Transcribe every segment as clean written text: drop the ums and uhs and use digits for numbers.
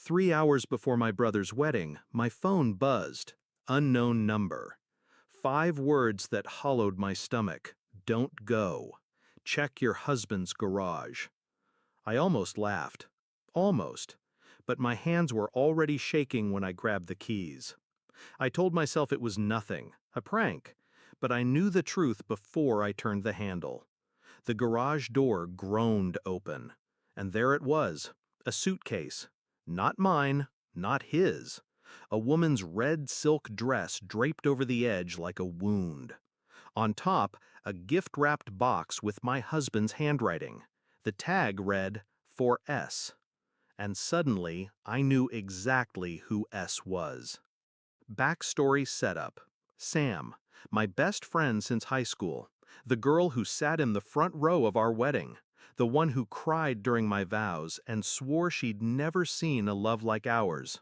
3 hours before my brother's wedding, my phone buzzed. Unknown number. 5 words that hollowed my stomach. Don't go. Check your husband's garage. I almost laughed. Almost. But my hands were already shaking when I grabbed the keys. I told myself it was nothing, a prank, but I knew the truth before I turned the handle. The garage door groaned open, and there it was, a suitcase. Not mine, not his. A woman's red silk dress draped over the edge like a wound. On top, a gift-wrapped box with my husband's handwriting. The tag read, "For S." And suddenly, I knew exactly who S was. Backstory setup. Sam, my best friend since high school. The girl who sat in the front row of our wedding. The one who cried during my vows and swore she'd never seen a love like ours.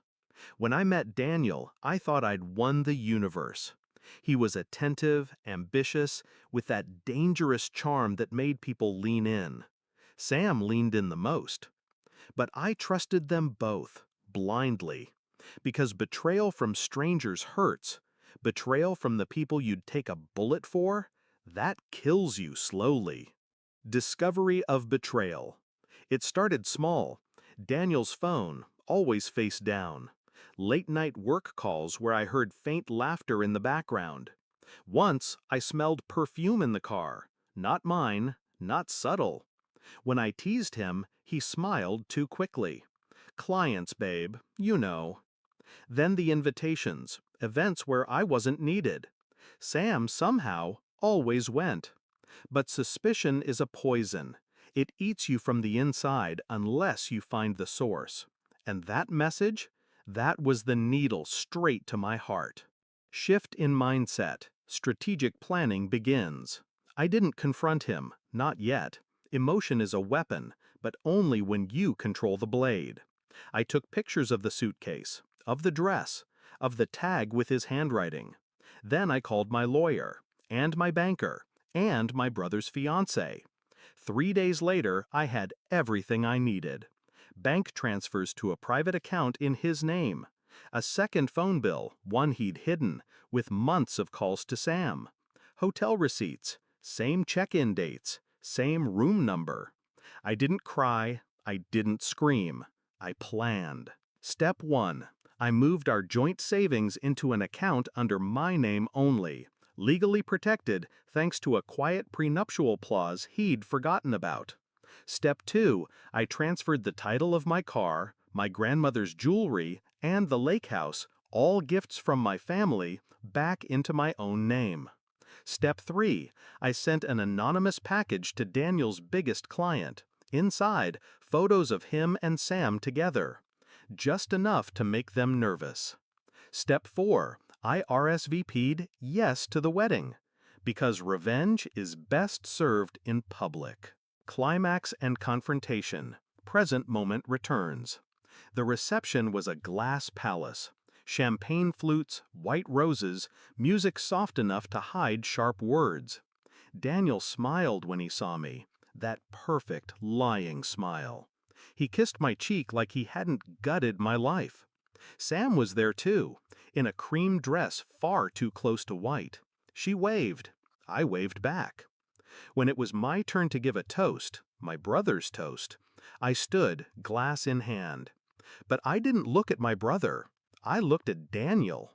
When I met Daniel, I thought I'd won the universe. He was attentive, ambitious, with that dangerous charm that made people lean in. Sam leaned in the most. But I trusted them both, blindly. Because betrayal from strangers hurts. Betrayal from the people you'd take a bullet for, that kills you slowly. Discovery of betrayal. It started small. Daniel's phone, always face down. Late-night work calls where I heard faint laughter in the background. Once, I smelled perfume in the car. Not mine, not subtle. When I teased him, he smiled too quickly. Clients, babe, you know. Then the invitations, events where I wasn't needed. Sam somehow always went. But suspicion is a poison. It eats you from the inside unless you find the source. And that message? That was the needle straight to my heart. Shift in mindset. Strategic planning begins. I didn't confront him, not yet. Emotion is a weapon, but only when you control the blade. I took pictures of the suitcase, of the dress, of the tag with his handwriting. Then I called my lawyer, and my banker, and my brother's fiancé. 3 days later, I had everything I needed. Bank transfers to a private account in his name. A second phone bill, one he'd hidden, with months of calls to Sam. Hotel receipts, same check-in dates, same room number. I didn't cry, I didn't scream. I planned. Step 1. I moved our joint savings into an account under my name only, legally protected thanks to a quiet prenuptial clause he'd forgotten about. Step 2. I transferred the title of my car, my grandmother's jewelry, and the lake house, all gifts from my family, back into my own name. Step 3. I sent an anonymous package to Daniel's biggest client. Inside, photos of him and Sam together. Just enough to make them nervous. Step 4. I RSVP'd yes to the wedding. Because revenge is best served in public. Climax and confrontation. Present moment returns. The reception was a glass palace. Champagne flutes, white roses, music soft enough to hide sharp words. Daniel smiled when he saw me, that perfect, lying smile. He kissed my cheek like he hadn't gutted my life. Sam was there too, in a cream dress far too close to white. She waved. I waved back. When it was my turn to give a toast, my brother's toast, I stood, glass in hand. But I didn't look at my brother. I looked at Daniel.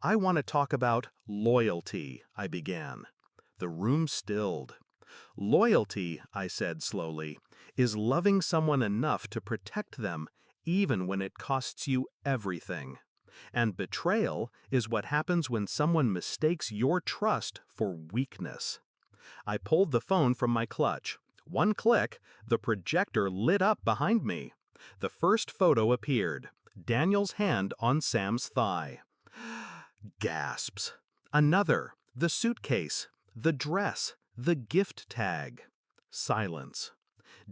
I want to talk about loyalty, I began. The room stilled. Loyalty, I said slowly, is loving someone enough to protect them even when it costs you everything. And betrayal is what happens when someone mistakes your trust for weakness. I pulled the phone from my clutch. One click, the projector lit up behind me. The first photo appeared. Daniel's hand on Sam's thigh. Gasps. Another. The suitcase. The dress. The gift tag. Silence.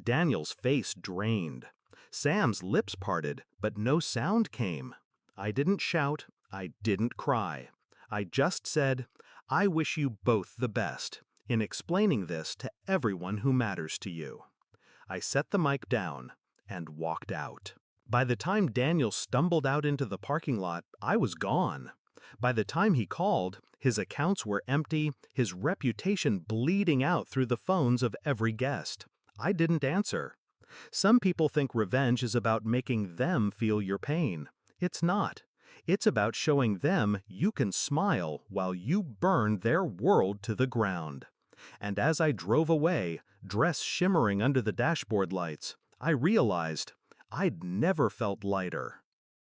Daniel's face drained. Sam's lips parted, but no sound came. I didn't shout. I didn't cry. I just said, I wish you both the best in explaining this to everyone who matters to you. I set the mic down and walked out. By the time Daniel stumbled out into the parking lot, I was gone. By the time he called, his accounts were empty, his reputation bleeding out through the phones of every guest. I didn't answer. Some people think revenge is about making them feel your pain. It's not. It's about showing them you can smile while you burn their world to the ground. And as I drove away, dress shimmering under the dashboard lights, I realized I'd never felt lighter.